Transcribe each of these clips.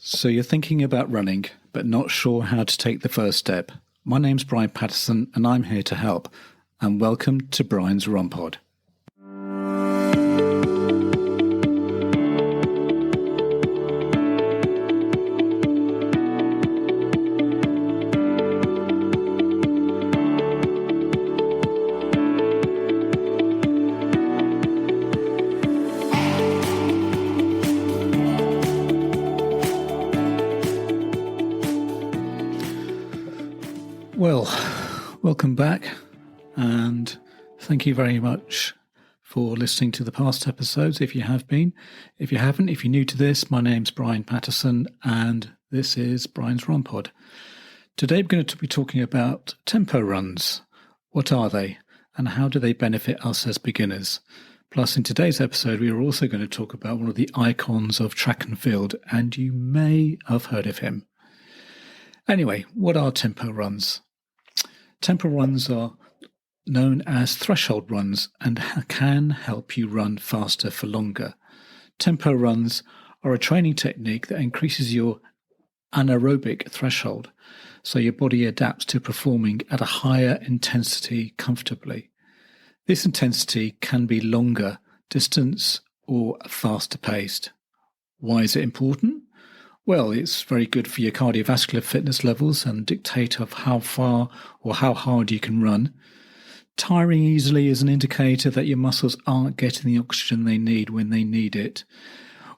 So you're thinking about running, but not sure how to take the first step. My name's Brian Patterson, and I'm here to help. And welcome to Brian's Run Pod. Well, welcome back, and thank you very much for listening to the past episodes, if you have been. If you haven't, if you're new to this, my name's Brian Patterson, and this is Brian's Run Pod. Today we're going to be talking about tempo runs. What are they, and how do they benefit us as beginners? Plus, in today's episode, we are also going to talk about one of the icons of track and field, and you may have heard of him. Anyway, what are tempo runs? Tempo runs are known as threshold runs and can help you run faster for longer. Tempo runs are a training technique that increases your anaerobic threshold, so your body adapts to performing at a higher intensity comfortably. This intensity can be longer distance or faster paced. Why is it important? Well, it's very good for your cardiovascular fitness levels and dictate of how far or how hard you can run. Tiring easily is an indicator that your muscles aren't getting the oxygen they need when they need it.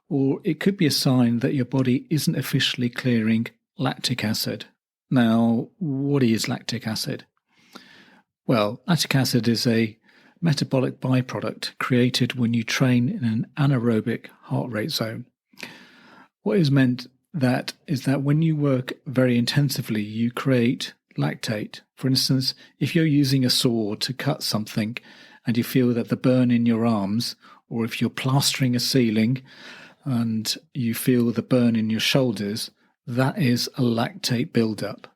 Or it could be a sign that your body isn't officially clearing lactic acid. Now, what is lactic acid? Well, lactic acid is a metabolic byproduct created when you train in an anaerobic heart rate zone. What is meant that is that when you work very intensively, you create lactate. For instance, if you're using a saw to cut something and you feel that the burn in your arms, or if you're plastering a ceiling and you feel the burn in your shoulders, that is a lactate buildup.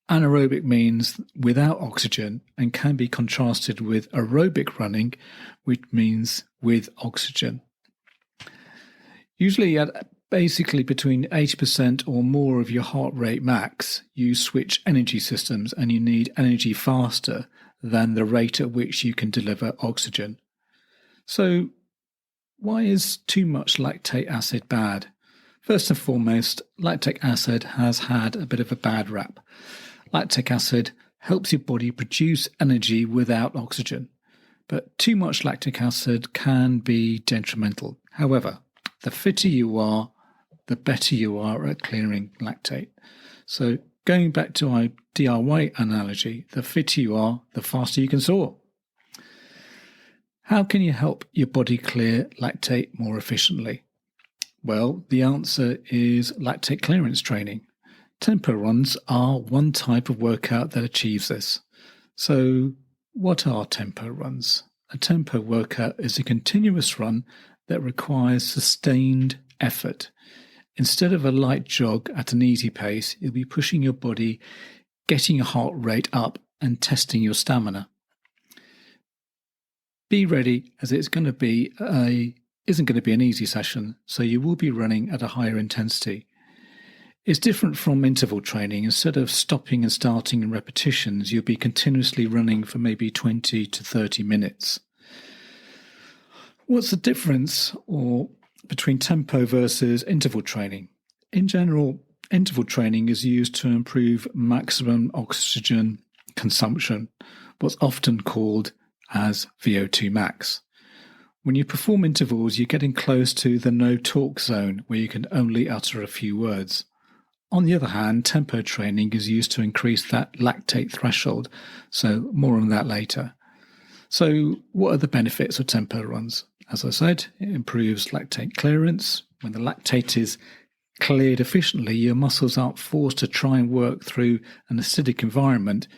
Anaerobic means without oxygen and can be contrasted with aerobic running, which means with oxygen. Usually at basically between 80% or more of your heart rate max, you switch energy systems and you need energy faster than the rate at which you can deliver oxygen. So why is too much lactate acid bad? First and foremost, lactic acid has had a bit of a bad rap. Lactic acid helps your body produce energy without oxygen, but too much lactic acid can be detrimental. However, the fitter you are, the better you are at clearing lactate. So going back to our DIY analogy, the fitter you are, the faster you can soar. How can you help your body clear lactate more efficiently? Well, the answer is lactate clearance training. Tempo runs are one type of workout that achieves this. So what are tempo runs? A tempo workout is a continuous run that requires sustained effort. Instead of a light jog at an easy pace, you'll be pushing your body, getting your heart rate up and testing your stamina. Be ready, as isn't going to be an easy session, so you will be running at a higher intensity. It's different from interval training. Instead of stopping and starting in repetitions, you'll be continuously running for maybe 20 to 30 minutes. What's the difference between tempo versus interval training? In general, interval training is used to improve maximum oxygen consumption, what's often called as VO2 max. When you perform intervals, you're getting close to the no talk zone where you can only utter a few words. On the other hand, tempo training is used to increase that lactate threshold, so more on that later. So what are the benefits of tempo runs? As I said, it improves lactate clearance. When the lactate is cleared efficiently, your muscles aren't forced to try and work through an acidic environment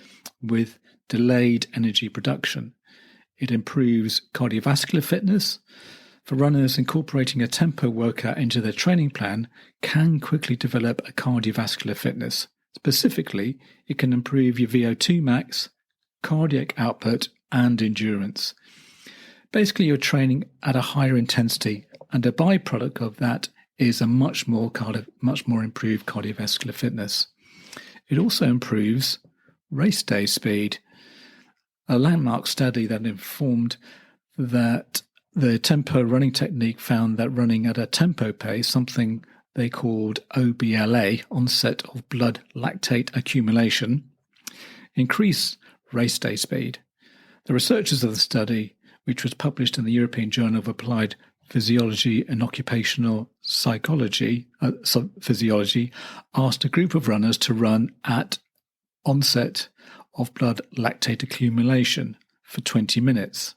with delayed energy production. It improves cardiovascular fitness. For runners, incorporating a tempo workout into their training plan can quickly develop a cardiovascular fitness. Specifically, it can improve your VO2 max, cardiac output, and endurance. Basically, you're training at a higher intensity, and a byproduct of that is a much more improved cardiovascular fitness. It also improves race day speed. A landmark study that informed that the tempo running technique found that running at a tempo pace, something they called OBLA, onset of blood lactate accumulation, increased race day speed. The researchers of the study, which was published in the European Journal of Applied Physiology and Occupational Physiology, asked a group of runners to run at onset of blood lactate accumulation for 20 minutes.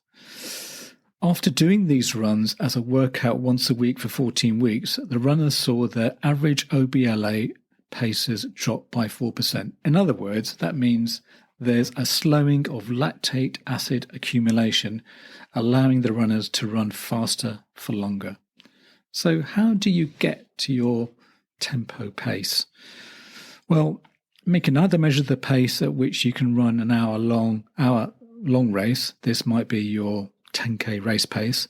After doing these runs as a workout once a week for 14 weeks, the runners saw their average OBLA paces drop by 4%. In other words, that means there's a slowing of lactate acid accumulation, allowing the runners to run faster for longer. So how do you get to your tempo pace? Well, we can either measure the pace at which you can run an hour long race. This might be your 10K race pace,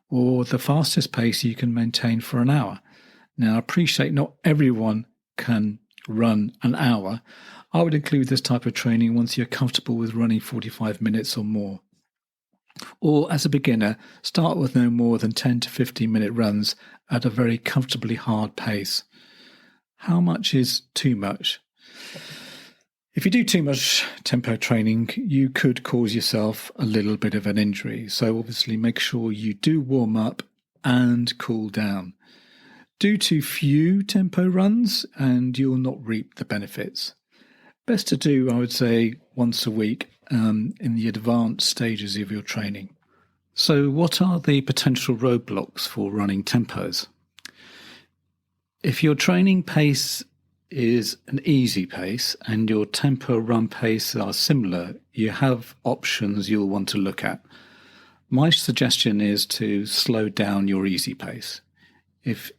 or the fastest pace you can maintain for an hour. Now, I appreciate not everyone can run an hour. I would include this type of training once you're comfortable with running 45 minutes or more. Or as a beginner, start with no more than 10 to 15 minute runs at a very comfortably hard pace. How much is too much? If you do too much tempo training, you could cause yourself a little bit of an injury. So obviously make sure you do warm up and cool down. Do too few tempo runs and you'll not reap the benefits. Best to do, I would say, once a week in the advanced stages of your training. So what are the potential roadblocks for running tempos? If your training pace is an easy pace and your tempo run pace are similar, you have options you'll want to look at. My suggestion is to slow down your easy pace. If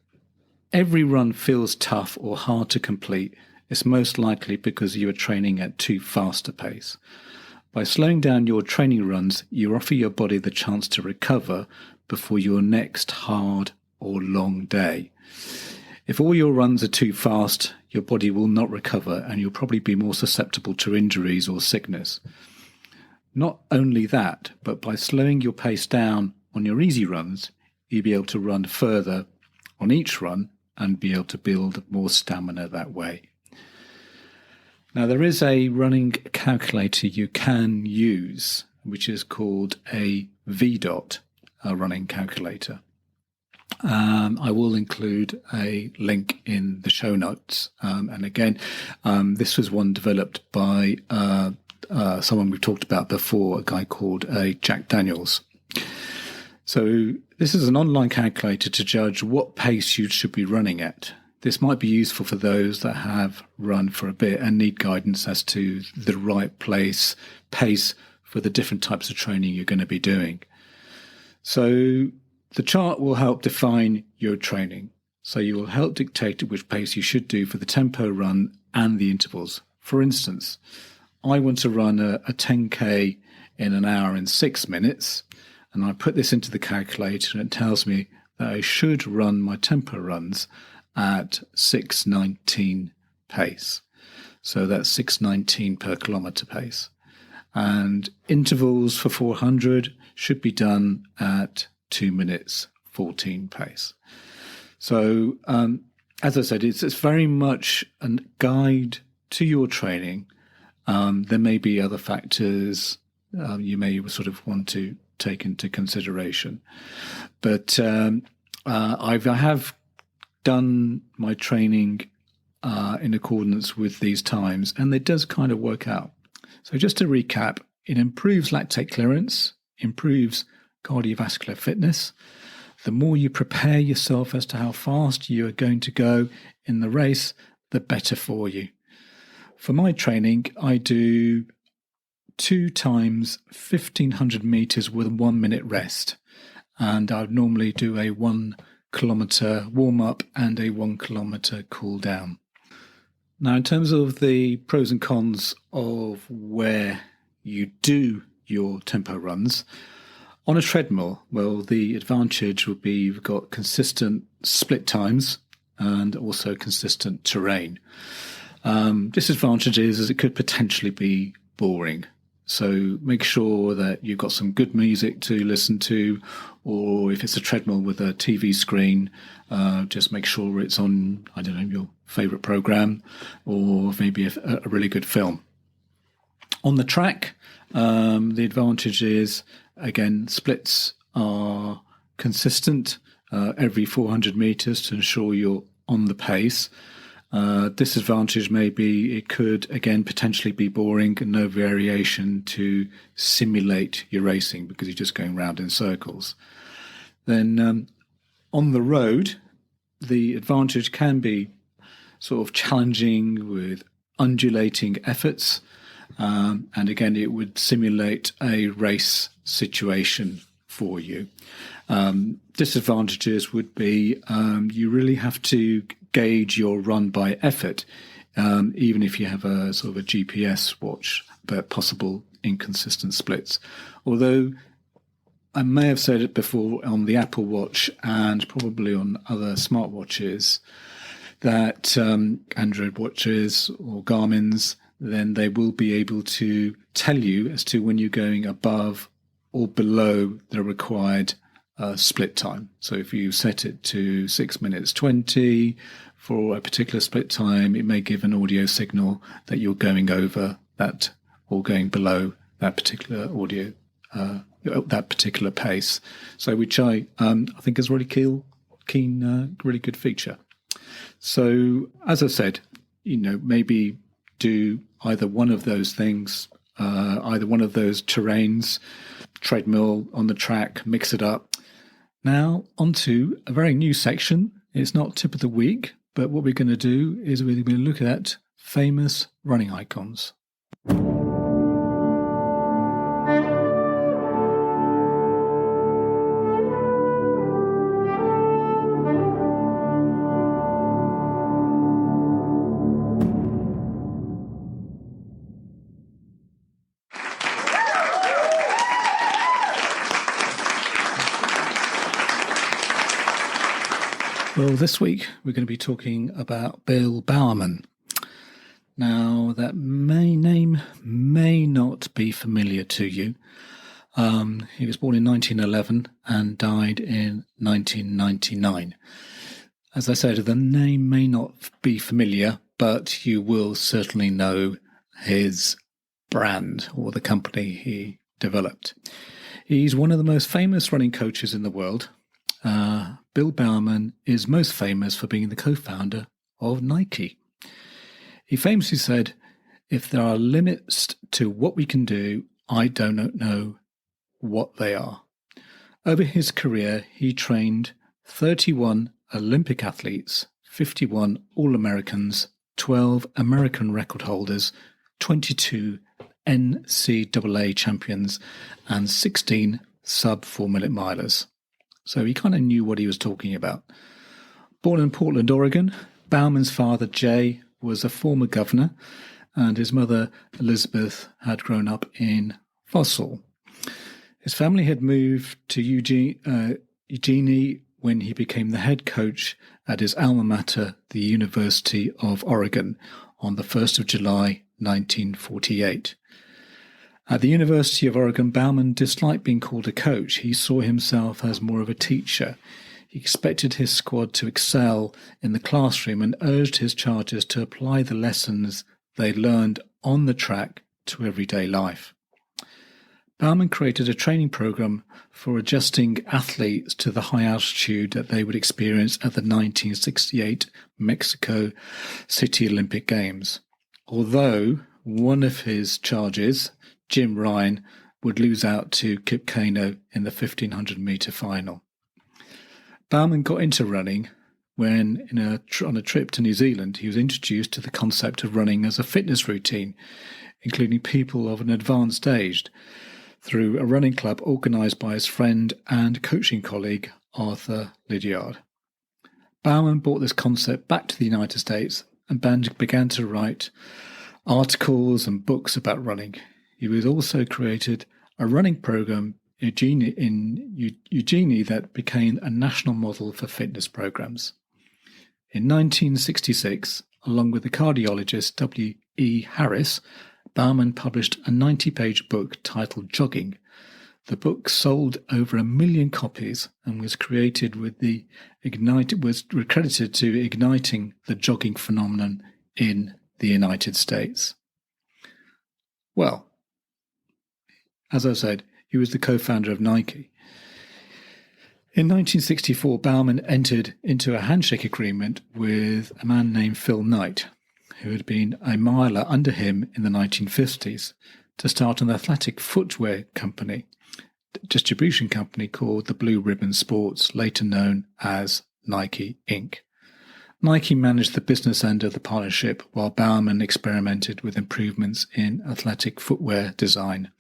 every run feels tough or hard to complete, it's most likely because you are training at too fast a pace. By slowing down your training runs, you offer your body the chance to recover before your next hard or long day. If all your runs are too fast, your body will not recover and you'll probably be more susceptible to injuries or sickness. Not only that, but by slowing your pace down on your easy runs, you'll be able to run further on each run and be able to build more stamina that way. Now, there is a running calculator you can use, which is called a vDot, a running calculator. I will include a link in the show notes. And again, this was one developed by someone we've talked about before, a guy called Jack Daniels. So this is an online calculator to judge what pace you should be running at. This might be useful for those that have run for a bit and need guidance as to the right pace for the different types of training you're going to be doing. So the chart will help define your training. So you will help dictate at which pace you should do for the tempo run and the intervals. For instance, I want to run a 10K in an hour and 6 minutes, and I put this into the calculator and it tells me that I should run my tempo runs at 6:19 pace. So that's 6:19 per kilometre pace. And intervals for 400 should be done at 2 minutes 14 pace. So as I said, it's very much a guide to your training. There may be other factors you may sort of want to take into consideration. But I have done my training in accordance with these times, and it does kind of work out. So just to recap, it improves lactate clearance, improves cardiovascular fitness. The more you prepare yourself as to how fast you are going to go in the race, the better for you. For my training, I do 2 times 1,500 meters with 1 minute rest. And I would normally do a 1 kilometer warm up and a 1 kilometer cool down. Now, in terms of the pros and cons of where you do your tempo runs, On a treadmill, well, the advantage would be you've got consistent split times and also consistent terrain. Disadvantage is it could potentially be boring. So make sure that you've got some good music to listen to, or if it's a treadmill with a TV screen, just make sure it's on, I don't know, your favorite program, or maybe a really good film. On the track, the advantage is, again, splits are consistent every 400 meters to ensure you're on the pace. Disadvantage may be it could, again, potentially be boring and no variation to simulate your racing because you're just going round in circles. Then on the road, the advantage can be sort of challenging with undulating efforts. And again, it would simulate a race situation for you. Disadvantages would be you really have to gauge your run by effort, even if you have a sort of a GPS watch, but possible inconsistent splits. Although I may have said it before on the Apple Watch and probably on other smartwatches that Android watches or Garmin's, then they will be able to tell you as to when you're going above or below the required split time. So if you set it to 6 minutes 20 for a particular split time, it may give an audio signal that you're going over that or going below that particular audio, that particular pace. So which I think is really keen, really good feature. So as I said, maybe do either one of those things, either one of those terrains, treadmill, on the track, mix it up. Now, onto a very new section. It's not tip of the week, but what we're going to do is we're going to look at famous running icons. Well, this week we're going to be talking about Bill Bowerman. Now, that name may not be familiar to you. He was born in 1911 and died in 1999. As I said, the name may not be familiar, but you will certainly know his brand or the company he developed. He's one of the most famous running coaches in the world. Bill Bowerman is most famous for being the co-founder of Nike. He famously said, "If there are limits to what we can do, I don't know what they are." Over his career, he trained 31 Olympic athletes, 51 All-Americans, 12 American record holders, 22 NCAA champions, and 16 sub-4-minute milers. So he kind of knew what he was talking about. Born in Portland, Oregon, Bowerman's father, Jay, was a former governor, and his mother, Elizabeth, had grown up in Fossil. His family had moved to Eugene when he became the head coach at his alma mater, the University of Oregon, on the 1st of July, 1948. At the University of Oregon, Bowerman disliked being called a coach. He saw himself as more of a teacher. He expected his squad to excel in the classroom and urged his charges to apply the lessons they learned on the track to everyday life. Bowerman created a training program for adjusting athletes to the high altitude that they would experience at the 1968 Mexico City Olympic Games. Although one of his charges, Jim Ryan, would lose out to Kip Keino in the 1500-metre final. Bowerman got into running when, on a trip to New Zealand, he was introduced to the concept of running as a fitness routine, including people of an advanced age, through a running club organised by his friend and coaching colleague, Arthur Lydiard. Bowerman brought this concept back to the United States and began to write articles and books about running. He was also created a running program Eugenie that became a national model for fitness programs. In 1966, along with the cardiologist W. E. Harris, Bowerman published a 90-page book titled Jogging. The book sold over 1 million copies and was credited to igniting the jogging phenomenon in the United States. Well, as I said, he was the co-founder of Nike. In 1964, Bowerman entered into a handshake agreement with a man named Phil Knight, who had been a miler under him in the 1950s, to start an athletic footwear distribution company called the Blue Ribbon Sports, later known as Nike Inc. Nike managed the business end of the partnership while Bowerman experimented with improvements in athletic footwear design.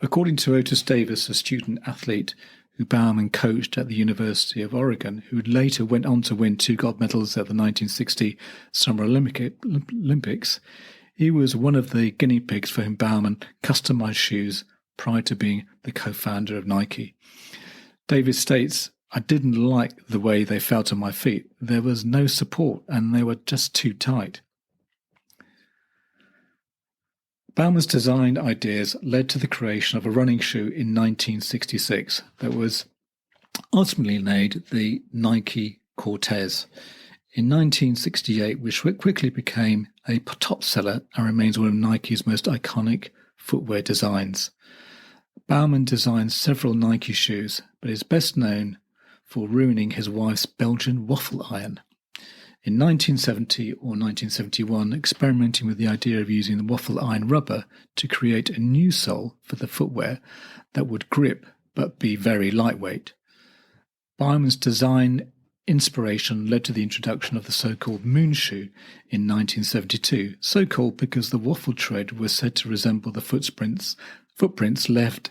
According to Otis Davis, a student athlete who Bowerman coached at the University of Oregon, who later went on to win 2 gold medals at the 1960 Summer Olympics, he was one of the guinea pigs for whom Bowerman customized shoes prior to being the co-founder of Nike. Davis states, "I didn't like the way they felt on my feet. There was no support and they were just too tight." Bowerman's design ideas led to the creation of a running shoe in 1966 that was ultimately named the Nike Cortez. In 1968, which quickly became a top seller and remains one of Nike's most iconic footwear designs. Bowerman designed several Nike shoes, but is best known for ruining his wife's Belgian waffle iron. In 1970 or 1971, experimenting with the idea of using the waffle iron rubber to create a new sole for the footwear that would grip but be very lightweight. Bowerman's design inspiration led to the introduction of the so-called moon shoe in 1972, so-called because the waffle tread was said to resemble the footprints left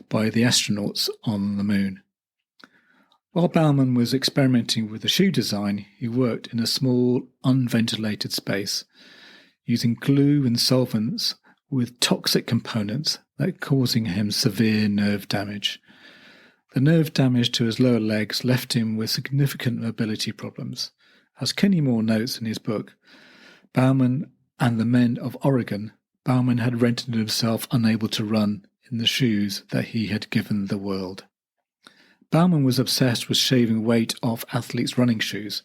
by the astronauts on the moon. While Bowerman was experimenting with the shoe design, he worked in a small, unventilated space, using glue and solvents with toxic components that causing him severe nerve damage. The nerve damage to his lower legs left him with significant mobility problems. As Kenny Moore notes in his book, Bowerman and the Men of Oregon, Bowerman had rendered himself unable to run in the shoes that he had given the world. Bowerman was obsessed with shaving weight off athletes' running shoes.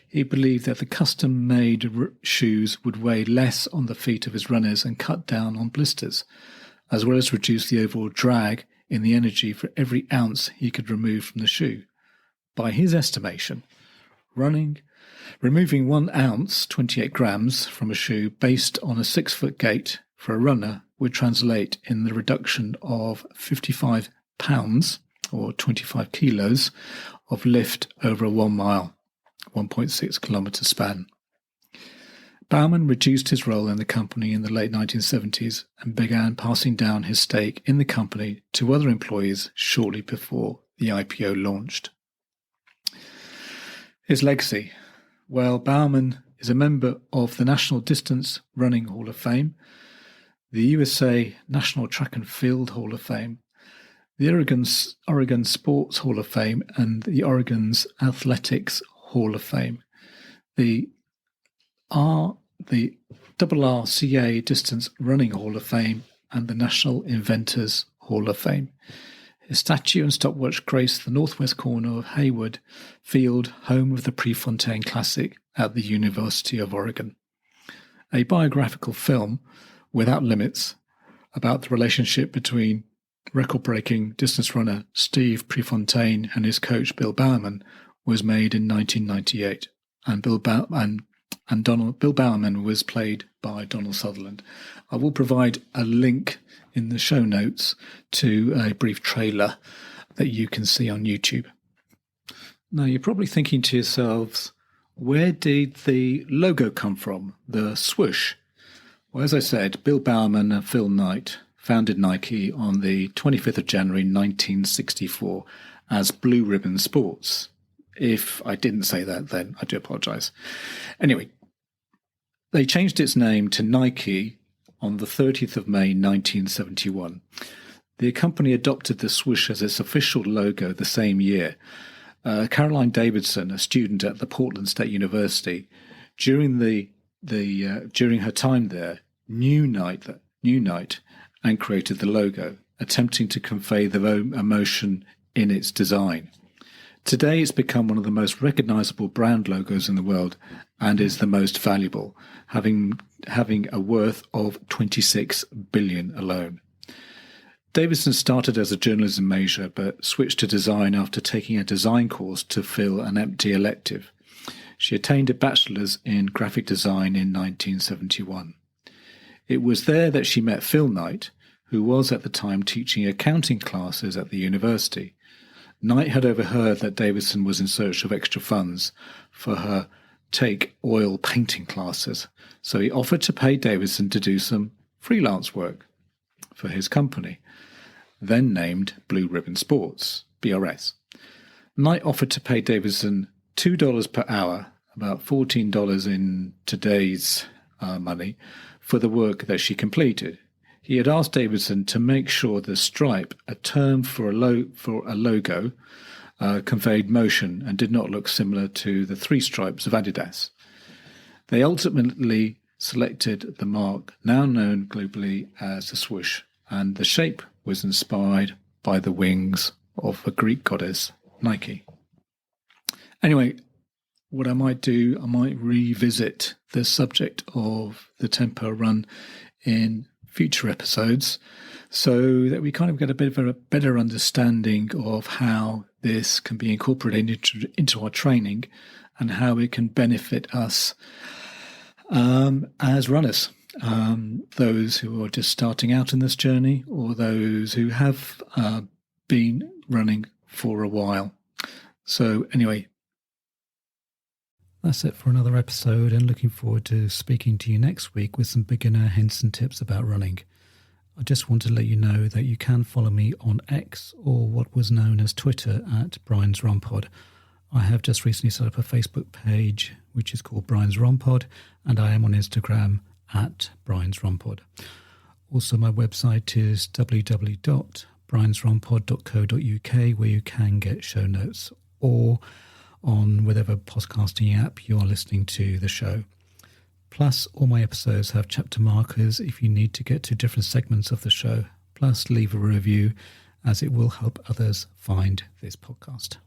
He believed that the custom-made shoes would weigh less on the feet of his runners and cut down on blisters, as well as reduce the overall drag in the energy for every ounce he could remove from the shoe. By his estimation, removing 1 ounce, 28 grams, from a shoe based on a 6-foot gait for a runner would translate in the reduction of 55 pounds or 25 kilos of lift over a 1 mile, 1.6 kilometre span. Bowerman reduced his role in the company in the late 1970s and began passing down his stake in the company to other employees shortly before the IPO launched. His legacy. Well, Bowerman is a member of the National Distance Running Hall of Fame, the USA National Track and Field Hall of Fame, the Oregon Sports Hall of Fame, and the Oregon's Athletics Hall of Fame. The RRCA Distance Running Hall of Fame and the National Inventors Hall of Fame. His statue and stopwatch grace the northwest corner of Hayward Field, home of the Prefontaine Classic at the University of Oregon. A biographical film, Without Limits, about the relationship between record-breaking distance runner Steve Prefontaine and his coach Bill Bowerman, was made in 1998, and Bill Bowerman was played by Donald Sutherland. I will provide a link in the show notes to a brief trailer that you can see on YouTube. Now, you're probably thinking to yourselves, where did the logo come from, the swoosh? Well, as I said, Bill Bowerman and Phil Knight founded Nike on the 25th of January 1964 as Blue Ribbon Sports. If I didn't say that then, I do apologize. Anyway, they changed its name to Nike on the 30th of May 1971. The company adopted the swoosh as its official logo the same year. Caroline Davidson, a student at the Portland State University, during her time there, knew Knight and created the logo, attempting to convey the emotion in its design. Today, it's become one of the most recognizable brand logos in the world and is the most valuable, having a worth of $26 billion alone. Davidson started as a journalism major, but switched to design after taking a design course to fill an empty elective. She attained a bachelor's in graphic design in 1971. It was there that she met Phil Knight, who was at the time teaching accounting classes at the university. Knight had overheard that Davidson was in search of extra funds for her take oil painting classes, so he offered to pay Davidson to do some freelance work for his company, then named Blue Ribbon Sports, BRS. Knight offered to pay Davidson $2 per hour, about $14 in today's money, for the work that she completed. He had asked Davidson to make sure the stripe, a term for a logo, conveyed motion and did not look similar to the three stripes of Adidas. They ultimately selected the mark now known globally as the swoosh, and the shape was inspired by the wings of the Greek goddess Nike. Anyway, what I might do, I might revisit the subject of the tempo run in future episodes so that we kind of get a bit of a better understanding of how this can be incorporated into our training and how it can benefit us as runners, those who are just starting out in this journey or those who have been running for a while. So anyway, that's it for another episode, and looking forward to speaking to you next week with some beginner hints and tips about running. I just want to let you know that you can follow me on X, or what was known as Twitter, at Brian's Run Pod. I have just recently set up a Facebook page which is called Brian's Run Pod, and I am on Instagram at Brian's Run Pod. Also, my website is www.briansrunpod.co.uk, where you can get show notes, or on whatever podcasting app you are listening to the show. Plus, all my episodes have chapter markers if you need to get to different segments of the show. Plus, leave a review, as it will help others find this podcast.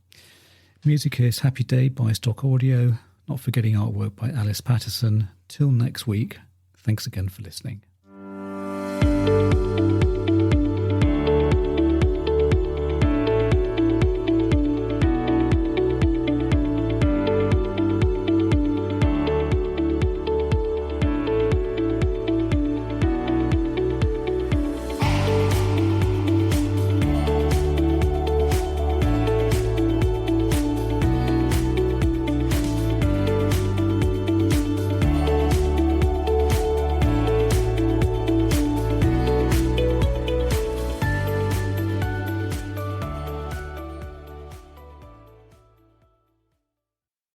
Music is Happy Day by Stock Audio, not forgetting artwork by Alice Patterson. Till next week, thanks again for listening.